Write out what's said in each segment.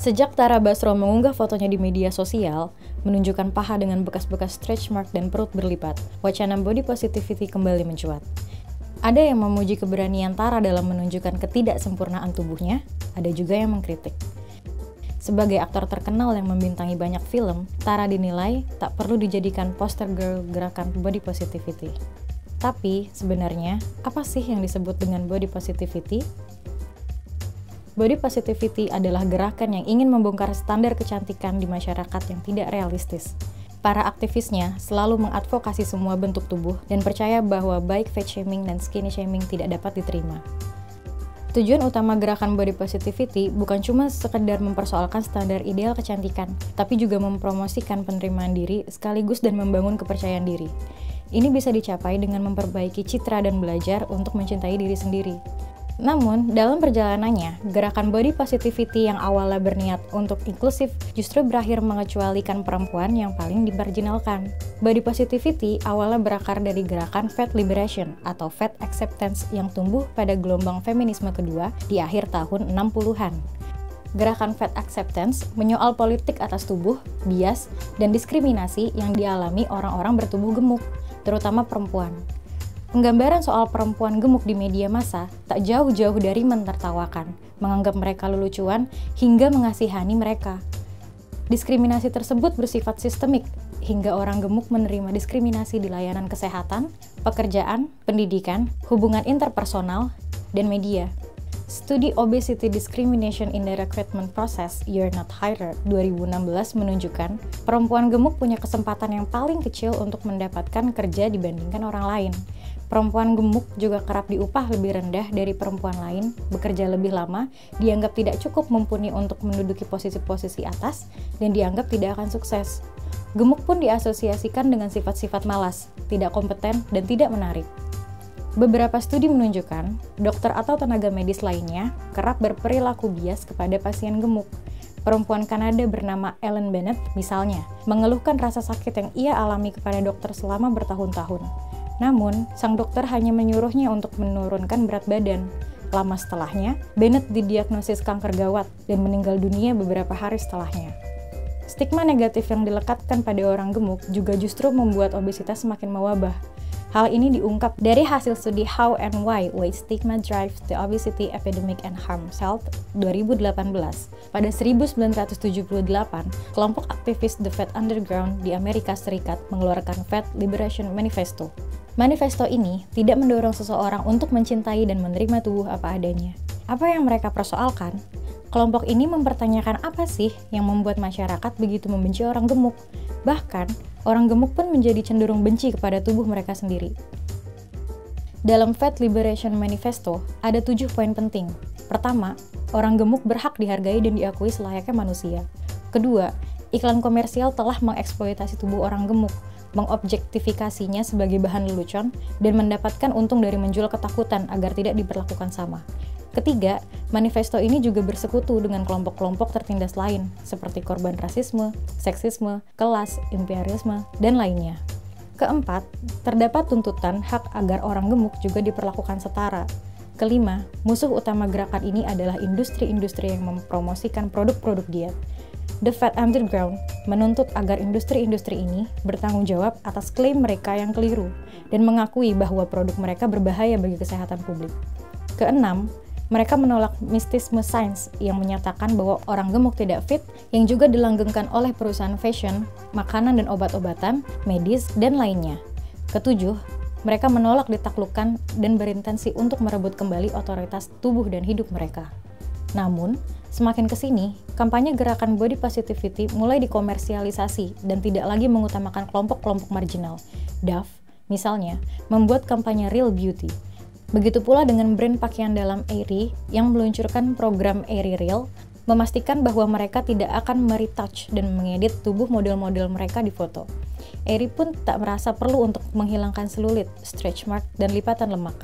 Sejak Tara Basro mengunggah fotonya di media sosial, menunjukkan paha dengan bekas-bekas stretch mark dan perut berlipat, wacana body positivity kembali mencuat. Ada yang memuji keberanian Tara dalam menunjukkan ketidaksempurnaan tubuhnya, ada juga yang mengkritik. Sebagai aktor terkenal yang membintangi banyak film, Tara dinilai tak perlu dijadikan poster girl gerakan body positivity. Tapi, sebenarnya, apa sih yang disebut dengan body positivity? Body positivity adalah gerakan yang ingin membongkar standar kecantikan di masyarakat yang tidak realistis. Para aktivisnya selalu mengadvokasi semua bentuk tubuh dan percaya bahwa baik fat shaming dan skinny shaming tidak dapat diterima. Tujuan utama gerakan body positivity bukan cuma sekedar mempersoalkan standar ideal kecantikan, tapi juga mempromosikan penerimaan diri sekaligus dan membangun kepercayaan diri. Ini bisa dicapai dengan memperbaiki citra dan belajar untuk mencintai diri sendiri. Namun, dalam perjalanannya, gerakan body positivity yang awalnya berniat untuk inklusif justru berakhir mengecualikan perempuan yang paling dimarginalkan. Body positivity awalnya berakar dari gerakan fat liberation atau fat acceptance yang tumbuh pada gelombang feminisme kedua di akhir tahun 60-an. Gerakan fat acceptance menyoal politik atas tubuh, bias, dan diskriminasi yang dialami orang-orang bertubuh gemuk, terutama perempuan. Penggambaran soal perempuan gemuk di media massa tak jauh-jauh dari menertawakan, menganggap mereka lelucuan, hingga mengasihani mereka. Diskriminasi tersebut bersifat sistemik, hingga orang gemuk menerima diskriminasi di layanan kesehatan, pekerjaan, pendidikan, hubungan interpersonal, dan media. Studi Obesity Discrimination in the Recruitment Process, You're Not Hired 2016 menunjukkan perempuan gemuk punya kesempatan yang paling kecil untuk mendapatkan kerja dibandingkan orang lain. Perempuan gemuk juga kerap diupah lebih rendah dari perempuan lain, bekerja lebih lama, dianggap tidak cukup mumpuni untuk menduduki posisi-posisi atas, dan dianggap tidak akan sukses. Gemuk pun diasosiasikan dengan sifat-sifat malas, tidak kompeten, dan tidak menarik. Beberapa studi menunjukkan, dokter atau tenaga medis lainnya kerap berperilaku bias kepada pasien gemuk. Perempuan Kanada bernama Ellen Bennett, misalnya, mengeluhkan rasa sakit yang ia alami kepada dokter selama bertahun-tahun. Namun, sang dokter hanya menyuruhnya untuk menurunkan berat badan. Lama setelahnya, Bennett didiagnosis kanker gawat dan meninggal dunia beberapa hari setelahnya. Stigma negatif yang dilekatkan pada orang gemuk juga justru membuat obesitas semakin mewabah. Hal ini diungkap dari hasil studi How and Why Weight Stigma Drives the Obesity Epidemic and Harms Health 2018. Pada 1978, kelompok aktivis The Fat Underground di Amerika Serikat mengeluarkan Fat Liberation Manifesto. Manifesto ini tidak mendorong seseorang untuk mencintai dan menerima tubuh apa adanya. Apa yang mereka persoalkan? Kelompok ini mempertanyakan apa sih yang membuat masyarakat begitu membenci orang gemuk. Bahkan, orang gemuk pun menjadi cenderung benci kepada tubuh mereka sendiri. Dalam Fat Liberation Manifesto, ada 7 poin penting. Pertama, orang gemuk berhak dihargai dan diakui selayaknya manusia. Kedua, iklan komersial telah mengeksploitasi tubuh orang gemuk, mengobjektifikasinya sebagai bahan lelucon, dan mendapatkan untung dari menjual ketakutan agar tidak diperlakukan sama. Ketiga, manifesto ini juga bersekutu dengan kelompok-kelompok tertindas lain, seperti korban rasisme, seksisme, kelas, imperialisme, dan lainnya. Keempat, terdapat tuntutan hak agar orang gemuk juga diperlakukan setara. Kelima, musuh utama gerakan ini adalah industri-industri yang mempromosikan produk-produk diet. The Fat Underground menuntut agar industri-industri ini bertanggung jawab atas klaim mereka yang keliru dan mengakui bahwa produk mereka berbahaya bagi kesehatan publik. Keenam, mereka menolak mistisme sains yang menyatakan bahwa orang gemuk tidak fit yang juga dilanggengkan oleh perusahaan fashion, makanan dan obat-obatan, medis, dan lainnya. Ketujuh, mereka menolak ditaklukkan dan berintensi untuk merebut kembali otoritas tubuh dan hidup mereka. Namun, semakin kesini, kampanye gerakan body positivity mulai dikomersialisasi dan tidak lagi mengutamakan kelompok-kelompok marginal. Dove, misalnya, membuat kampanye Real Beauty. Begitu pula dengan brand pakaian dalam Aerie yang meluncurkan program Aerie Real, memastikan bahwa mereka tidak akan meretouch dan mengedit tubuh model-model mereka di foto. Aerie pun tak merasa perlu untuk menghilangkan selulit, stretch mark, dan lipatan lemak.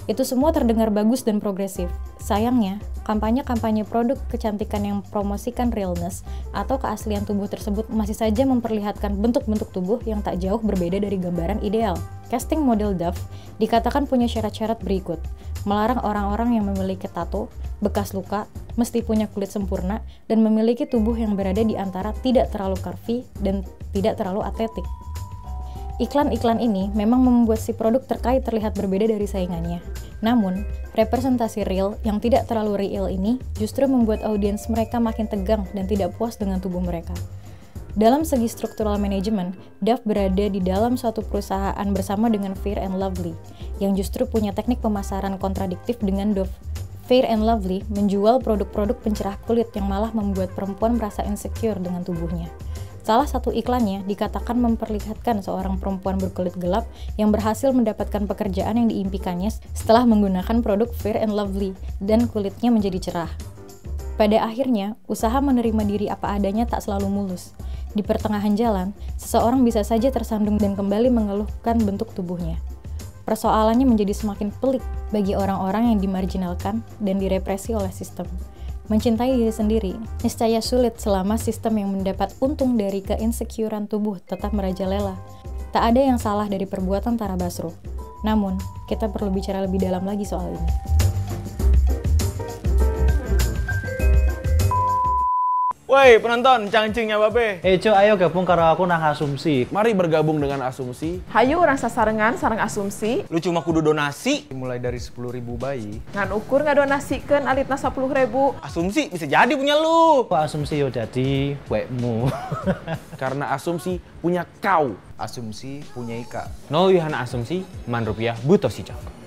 Itu semua terdengar bagus dan progresif. Sayangnya, kampanye-kampanye produk kecantikan yang promosikan realness atau keaslian tubuh tersebut masih saja memperlihatkan bentuk-bentuk tubuh yang tak jauh berbeda dari gambaran ideal. Casting model Dove dikatakan punya syarat-syarat berikut: melarang orang-orang yang memiliki tato, bekas luka, mesti punya kulit sempurna, dan memiliki tubuh yang berada di antara tidak terlalu curvy dan tidak terlalu atletik. Iklan-iklan ini memang membuat si produk terkait terlihat berbeda dari saingannya. Namun, representasi real yang tidak terlalu real ini justru membuat audiens mereka makin tegang dan tidak puas dengan tubuh mereka. Dalam segi struktural manajemen, Dove berada di dalam suatu perusahaan bersama dengan Fair & Lovely, yang justru punya teknik pemasaran kontradiktif dengan Dove. Fair & Lovely menjual produk-produk pencerah kulit yang malah membuat perempuan merasa insecure dengan tubuhnya. Salah satu iklannya dikatakan memperlihatkan seorang perempuan berkulit gelap yang berhasil mendapatkan pekerjaan yang diimpikannya setelah menggunakan produk Fair & Lovely dan kulitnya menjadi cerah. Pada akhirnya, usaha menerima diri apa adanya tak selalu mulus. Di pertengahan jalan, seseorang bisa saja tersandung dan kembali mengeluhkan bentuk tubuhnya. Persoalannya menjadi semakin pelik bagi orang-orang yang dimarginalkan dan direpresi oleh sistem. Mencintai diri sendiri niscaya sulit selama sistem yang mendapat untung dari keinsecurean tubuh tetap merajalela. Tak ada yang salah dari perbuatan Tara Basro. Namun, kita perlu bicara lebih dalam lagi soal ini. Woi penonton, cangcingnya babe. Cuk, ayo gabung karo aku nang Asumsi. Mari bergabung dengan Asumsi. Hayu orang sasarengan sareng asumsi. Lu cuma kudu donasi. Mulai dari 10.000 bayi. Ngan ukur ngadonasikeun alitna 10.000. Asumsi bisa jadi punya lu. Kok Asumsi yo dadi wekmu. Karena Asumsi punya kau. Asumsi punya Ika. No Yohana Asumsi, man rupiah butuh si cok.